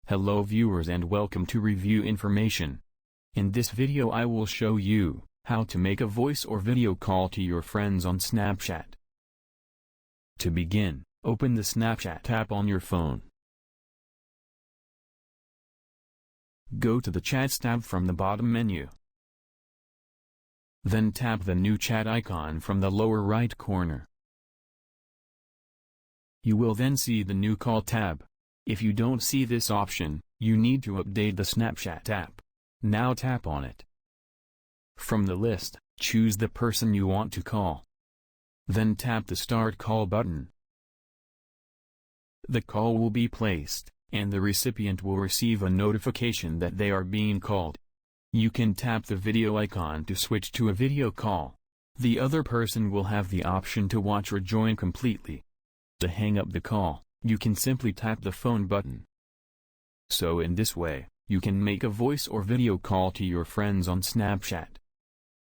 Hello viewers and welcome to Review Information. In this video I will show you how to make a voice or video call to your friends on Snapchat. To begin, open the Snapchat app on your phone. Go to the Chats tab from the bottom menu. Then tap the new chat icon from the lower right corner. You will then see the new Call tab. If you don't see this option, you need to update the Snapchat app. Now tap on it. From the list, choose the person you want to call. Then tap the Start Call button. The call will be placed, and the recipient will receive a notification that they are being called. You can tap the video icon to switch to a video call. The other person will have the option to watch or join completely. To hang up the call, you can simply tap the phone button. So in this way, you can make a voice or video call to your friends on Snapchat.